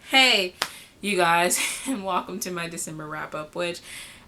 Hey, you guys, and welcome to my December wrap-up, which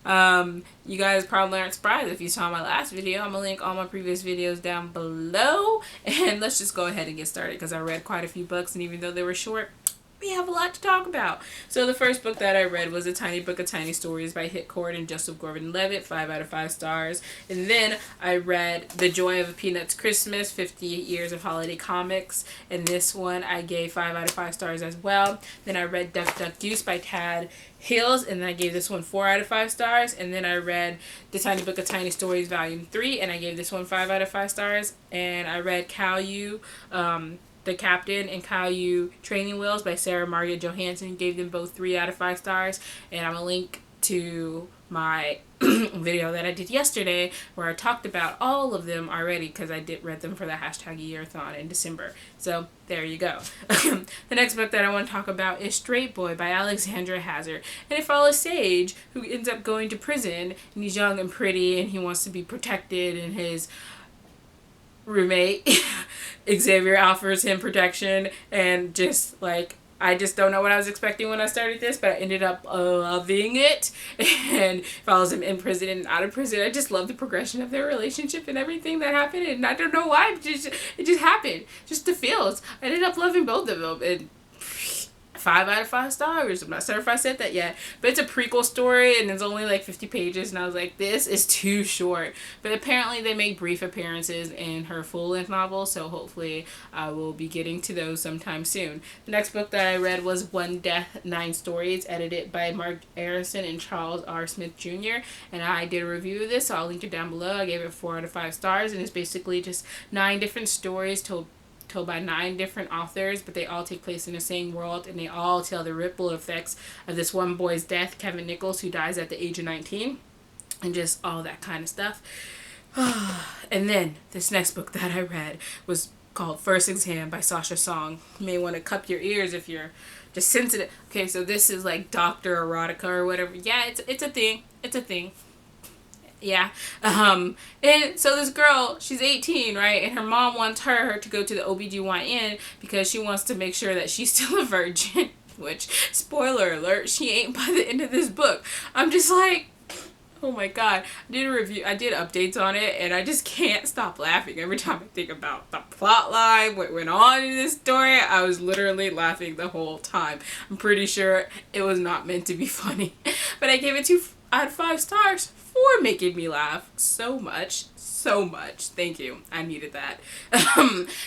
you guys probably aren't surprised if you saw my last video. I'm going to link all my previous videos down below, and let's just go ahead and get started because I read quite a few books, and even though they were short, we have a lot to talk about. So the first book that I read was A Tiny Book of Tiny Stories by Hit Cord and Joseph Gordon-Levitt, 5 out of 5 stars. And then I read The Joy of a Peanut's Christmas, 58 Years of Holiday Comics, and this one I gave 5 out of 5 stars as well. Then I read Duck Duck Goose by Tad Hills, and then I gave this one 4 out of 5 stars. And then I read The Tiny Book of Tiny Stories Volume 3, and I gave this one 5 out of 5 stars. And I read Caillou, The Captain and Caillou Training Wheels by Sarah Margaret Johansson, gave them both 3 out of 5 stars. And I'm going to link to my video that I did yesterday where I talked about all of them already because I read them for the hashtag yearathon in December. So there you go. The next book that I want to talk about is Straight Boy by Alexandra Hazard. And it follows Sage, who ends up going to prison, and he's young and pretty and he wants to be protected, and his roommate Xavier offers him protection, and just like, I just don't know what I was expecting when I started this, but I ended up loving it, and follows him in prison and out of prison. I just love the progression of their relationship and everything that happened, and I don't know why, it just happened, just the feels. I ended up loving both of them, and 5 out of 5 stars. I'm not sure if I said that yet, but it's a prequel story and it's only like 50 pages, and I was like, this is too short. But apparently they make brief appearances in her full-length novel, so hopefully I will be getting to those sometime soon. The next book that I read was One Death, 9 Stories, edited by Mark Arison and Charles R. Smith Jr., and I did a review of this, so I'll link it down below. I gave it 4 out of 5 stars, and it's basically just 9 different stories told by 9 different authors, but they all take place in the same world, and they all tell the ripple effects of this one boy's death, Kevin Nichols, who dies at the age of 19, and just all that kind of stuff. And then this next book that I read was called First Exam by Sasha Song. You may want to cup your ears if you're just sensitive. Okay, so this is like Dr. Erotica or whatever. Yeah, it's a thing. It's a thing. Yeah. And so this girl, she's 18, right? And her mom wants her to go to the OBGYN because she wants to make sure that she's still a virgin. Which, spoiler alert, she ain't by the end of this book. I'm just like, oh my god. I did a review, I did updates on it, and I just can't stop laughing every time I think about the plot line, what went on in this story. I was literally laughing the whole time. I'm pretty sure it was not meant to be funny. But I gave it 2 out of 5 stars for making me laugh so much. Thank you. I needed that.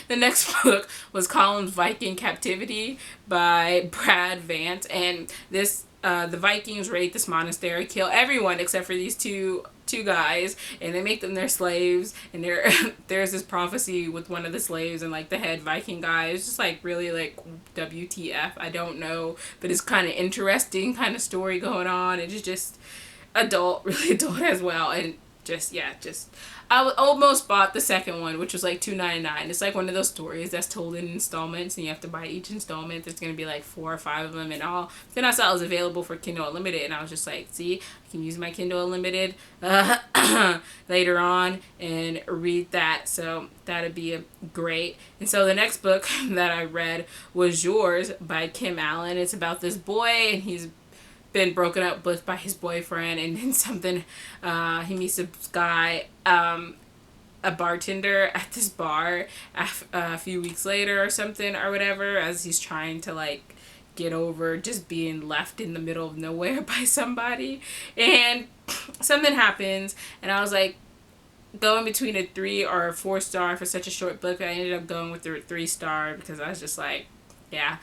The next book was Colin's Viking Captivity by Brad Vance, and this the Vikings raid this monastery, kill everyone except for these two guys, and they make them their slaves, and there's this prophecy with one of the slaves, and like the head Viking guy is just like really like WTF, I don't know, but it's kind of interesting kind of story going on. It's just adult, really adult as well, and just I almost bought the second one, which was like $2.99. It's like one of those stories that's told in installments, and you have to buy each installment. There's gonna be like 4 or 5 of them in all. Then I saw it was available for Kindle Unlimited, and I was just like, see, I can use my Kindle Unlimited later on and read that, so that'd be great. And so the next book that I read was Yours by Kim Allen. It's about this boy, and he's been broken up with by his boyfriend, and then something, he meets this guy, a bartender at this bar a few weeks later or something or whatever, as he's trying to like get over just being left in the middle of nowhere by somebody, and something happens, and I was like going between a 3 or a 4 star for such a short book. I ended up going with the 3 star because I was just like, yeah,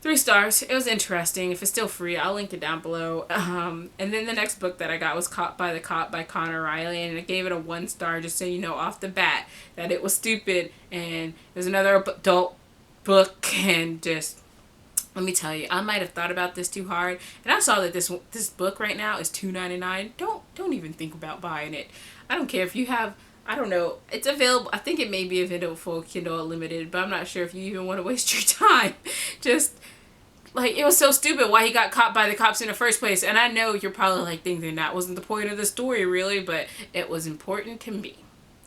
3 stars. It was interesting. If it's still free, I'll link it down below. And then the next book that I got was Caught by the Cop by Connor Riley, and I gave it a 1 star just so you know off the bat that it was stupid, and there's another adult book, and just let me tell you, I might have thought about this too hard, and I saw that this book right now is $2.99. Don't even think about buying it. I don't care if you have, I don't know, it's available. I think it may be available for Kindle Unlimited, but I'm not sure if you even want to waste your time. Just like, it was so stupid why he got caught by the cops in the first place. And I know you're probably like thinking that wasn't the point of the story really, but it was important to me.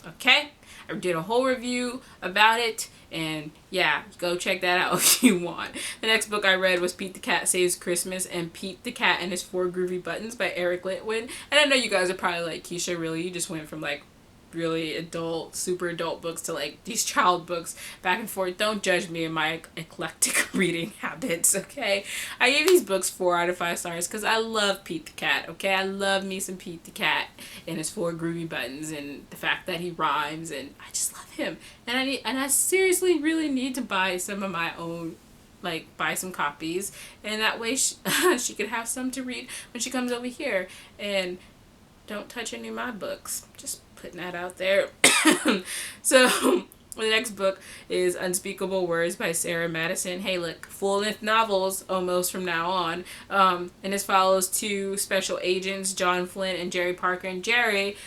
Okay? I did a whole review about it, and yeah, go check that out if you want. The next book I read was Pete the Cat Saves Christmas and Pete the Cat and His Four Groovy Buttons by Eric Litwin. And I know you guys are probably like, Keisha, really? You just went from like really adult, super adult books to like these child books back and forth. Don't judge me in my eclectic reading habits, okay? I gave these books 4 out of 5 stars because I love Pete the Cat, okay? I love me some Pete the Cat and His Four Groovy Buttons, and the fact that he rhymes, and I just love him. And I seriously really need to buy some of my own, like buy some copies, and that way she could have some to read when she comes over here. And don't touch any of my books. Just putting that out there. So the next book is Unspeakable Words by Sarah Madison. Hey, look, full-length novels almost from now on. And this follows 2 special agents, John Flint and Jerry Parker. And Jerry,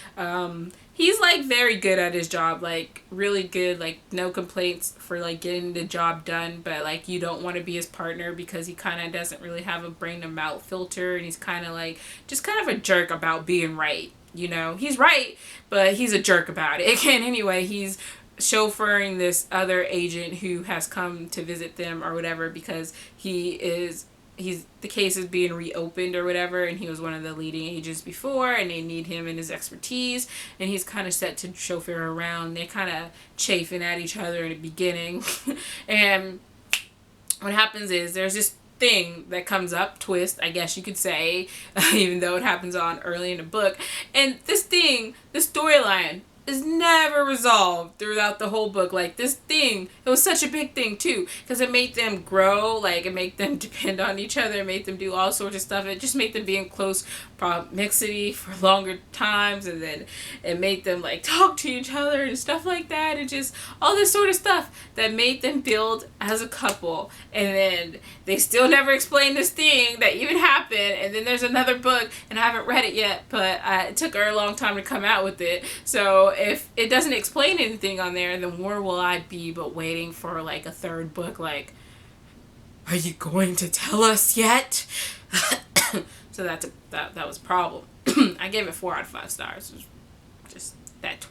he's like very good at his job, like really good, like no complaints for like getting the job done, but like you don't want to be his partner because he kind of doesn't really have a brain to mouth filter, and he's kind of like just kind of a jerk about being right. You know, he's right, but he's a jerk about it. And anyway, he's chauffeuring this other agent who has come to visit them or whatever because the case is being reopened or whatever, and he was one of the leading agents before, and they need him and his expertise, and he's kind of set to chauffeur around. They're kind of chafing at each other in the beginning. And what happens is there's this thing that comes up, twist, I guess you could say, even though it happens on early in the book, and this storyline is never resolved throughout the whole book. Like this thing, it was such a big thing too, because it made them grow, like it made them depend on each other, it made them do all sorts of stuff. It just made them be in close proximity for longer times, and then it made them like talk to each other and stuff like that, and just all this sort of stuff that made them build as a couple. And then they still never explained this thing that even happened. And then there's another book, and I haven't read it yet, but it took her a long time to come out with it. So if it doesn't explain anything on there, then where will I be but waiting for like a 3rd book, like, are you going to tell us yet? So that was a problem. I gave it 4 out of 5 stars. It was just that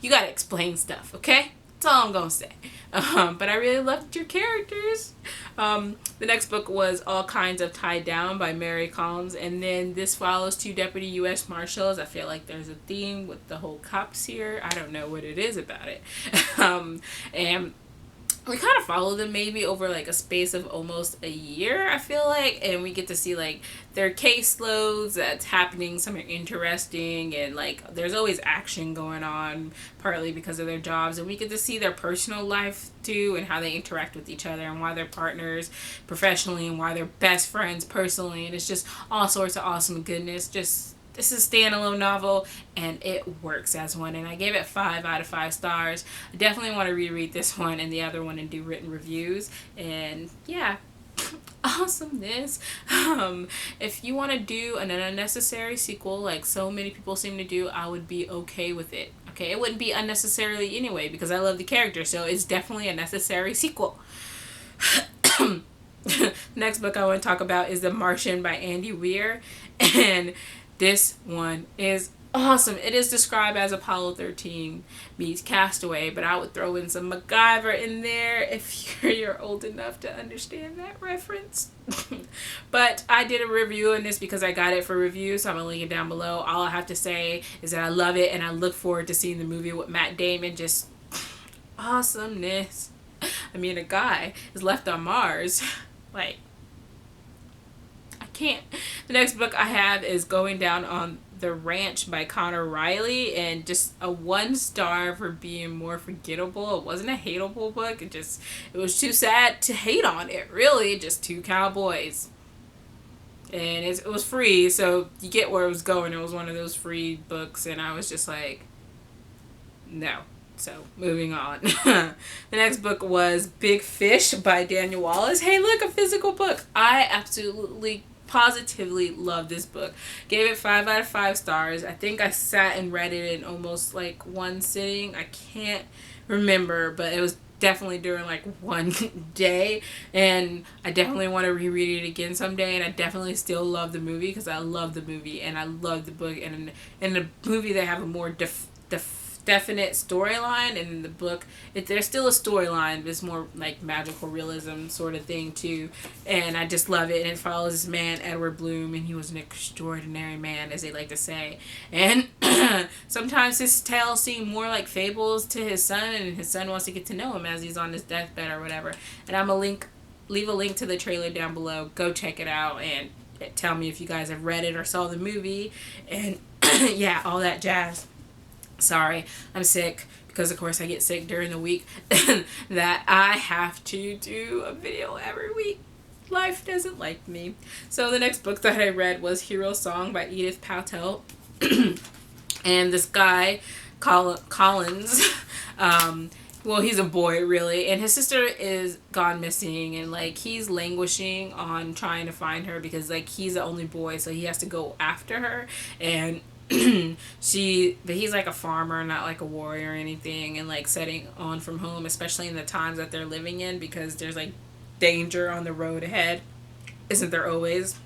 you gotta explain stuff, okay? That's all I'm gonna say. But I really loved your characters. The next book was All Kinds of Tied Down by Mary Collins, and then this follows 2 deputy U.S. Marshals. I feel like there's a theme with the whole cops here. I don't know what it is about it. And we kind of follow them maybe over like a space of almost a year, I feel like, and we get to see like their caseloads that's happening. Some are interesting, and like there's always action going on, partly because of their jobs, and we get to see their personal life too, and how they interact with each other, and why they're partners professionally, and why they're best friends personally, and it's just all sorts of awesome goodness. This is a standalone novel, and it works as one, and I gave it 5 out of 5 stars. I definitely want to reread this one and the other one and do written reviews, and yeah, awesomeness. If you want to do an unnecessary sequel like so many people seem to do, I would be okay with it. Okay, it wouldn't be unnecessarily anyway because I love the character, so it's definitely a necessary sequel. Next book I want to talk about is The Martian by Andy Weir, and this one is awesome. It is described as Apollo 13 meets Castaway, but I would throw in some MacGyver in there if you're old enough to understand that reference. But I did a review on this because I got it for review, so I'm going to link it down below. All I have to say is that I love it, and I look forward to seeing the movie with Matt Damon. Just awesomeness. I mean, a guy is left on Mars. Like, can't. The next book I have is Going Down on the Ranch by Connor Riley, and just a 1 star for being more forgettable. It wasn't a hateable book. It was too sad to hate on it, really. Just 2 cowboys. And it was free, so you get where it was going. It was one of those free books, and I was just like, no. So, moving on. The next book was Big Fish by Daniel Wallace. Hey, look, a physical book. I absolutely positively love this book. Gave it 5 out of 5 stars. I think I sat and read it in almost like one sitting. I can't remember, but it was definitely during like one day, and I definitely want to reread it again someday. And I definitely still love the movie because I love the movie and I love the book, and in the movie they have a more definite storyline, and in the book there's still a storyline, but it's more like magical realism sort of thing too, and I just love it. And it follows this man, Edward Bloom, and he was an extraordinary man, as they like to say, and sometimes his tales seem more like fables to his son, and his son wants to get to know him as he's on his deathbed or whatever. And I'm a leave a link to the trailer down below. Go check it out and tell me if you guys have read it or saw the movie, and yeah, all that jazz. Sorry, I'm sick because of course I get sick during the week that I have to do a video every week. Life doesn't like me. So the next book that I read was Hero Song by Edith Patel. And this guy, Collins, well, he's a boy really, and his sister is gone missing, and like he's languishing on trying to find her because like he's the only boy, so he has to go after her. And but he's like a farmer, not like a warrior or anything, and like setting on from home, especially in the times that they're living in, because there's like danger on the road ahead, isn't there always?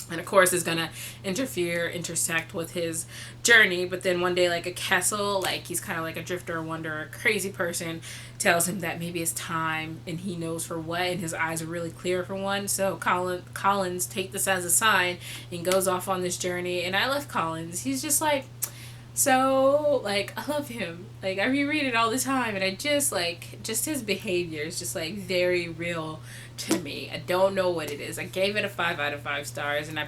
And of course it's gonna intersect with his journey. But then one day, like a Kessel, like he's kind of like a drifter, wanderer, crazy person, tells him that maybe it's time, and he knows for what, and his eyes are really clear for one. So Collins take this as a sign and goes off on this journey. And I love Collins. He's just like, so like I love him. Like I reread it all the time, and I just like his behavior is just like very real to me. I don't know what it is. I gave it a 5 out of 5 stars, and I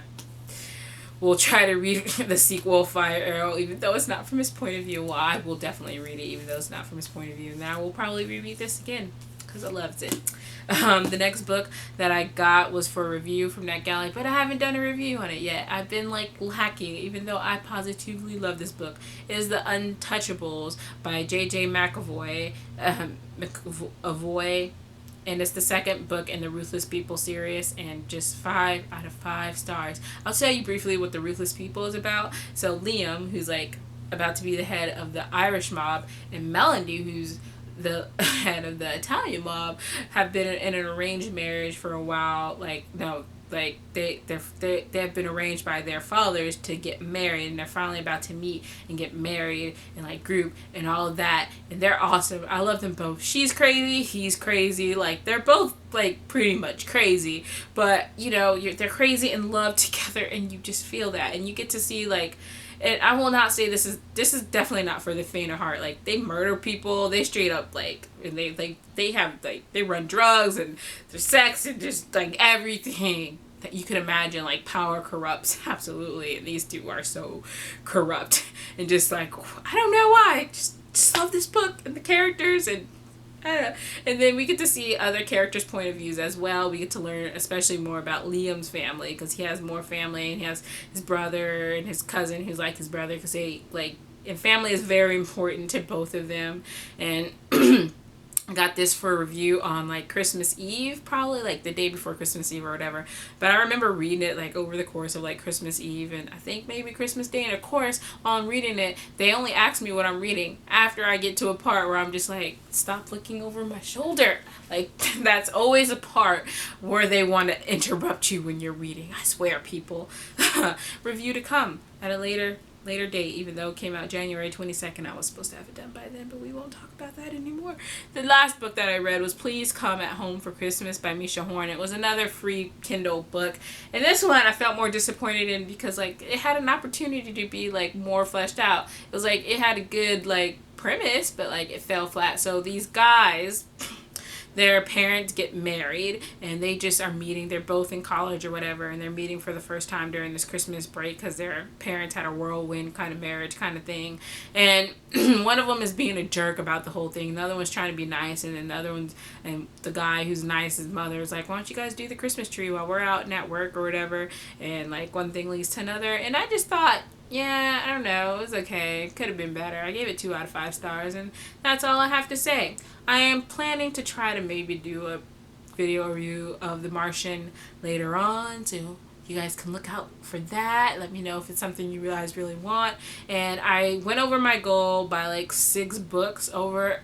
will try to read the sequel, Fire Arrow, even though it's not from his point of view. Well, I will definitely read it even though it's not from his point of view. And I will probably reread this again because I loved it. The next book that I got was for review from NetGalley, but I haven't done a review on it yet. I've been like lacking, even though I positively love this book. It is The Untouchables by J.J. McAvoy. And it's the second book in the Ruthless People series, and just 5 out of 5 stars. I'll tell you briefly what the Ruthless People is about. So Liam, who's like about to be the head of the Irish mob, and Melanie, who's the head of the Italian mob, have been in an arranged marriage for a while. They've been arranged by their fathers to get married, and they're finally about to meet and get married and like group and all of that, and they're awesome. I love them both. She's crazy, he's crazy, like they're both like pretty much crazy, but you know, they're crazy in love together, and you just feel that, and you get to see like, and I will not say this is definitely not for the faint of heart. Like they murder people, they straight up like, and they run drugs and there's sex and just like everything that you can imagine. Like power corrupts, absolutely, and these two are so corrupt, and just like I don't know why, just love this book and the characters, and I don't know. And then we get to see other characters' point of views as well. We get to learn especially more about Liam's family, because he has more family, and he has his brother and his cousin who's like his brother, because they like, and family is very important to both of them. And I got this for review on like Christmas Eve, probably like the day before Christmas Eve or whatever. But I remember reading it like over the course of like Christmas Eve, and I think maybe Christmas Day. And of course, on reading it, they only ask me what I'm reading after I get to a part where I'm just like, stop looking over my shoulder. Like that's always a part where they want to interrupt you when you're reading. I swear, people. Review to come at a later date, even though it came out January 22nd. I was supposed to have it done by then, but we won't talk about that anymore. The last book that I read was Please Come at Home for Christmas by Misha Horn. It was another free Kindle book, and this one I felt more disappointed in because like it had an opportunity to be like more fleshed out. It was like it had a good like premise, but like it fell flat. So these guys, their parents get married, and they just are meeting. They're both in college or whatever, and they're meeting for the first time during this Christmas break because their parents had a whirlwind kind of marriage kind of thing. And one of them is being a jerk about the whole thing. The other one's trying to be nice, and then the other one's, and the guy who's nice, his mother is like, why don't you guys do the Christmas tree while we're out and at work or whatever? And like one thing leads to another, and I just thought, yeah, I don't know, it was okay. It could have been better. I gave it 2 out of 5 stars, and that's all I have to say. I am planning to try to maybe do a video review of The Martian later on, so you guys can look out for that. Let me know if it's something you guys really want. And I went over my goal by like 6 books over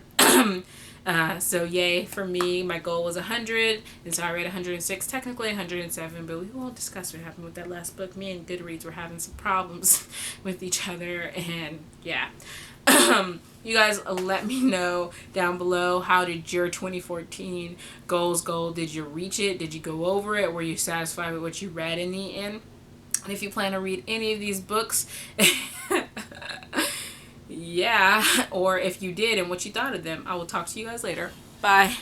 So yay for me. My goal was 100, and so I read 106, technically 107, but we won't discuss what happened with that last book. Me and Goodreads were having some problems with each other, and yeah. You guys let me know down below, how did your 2014 goals go? Did you reach it? Did you go over it? Were you satisfied with what you read in the end? And if you plan to read any of these books, yeah, or if you did and what you thought of them, I will talk to you guys later. Bye.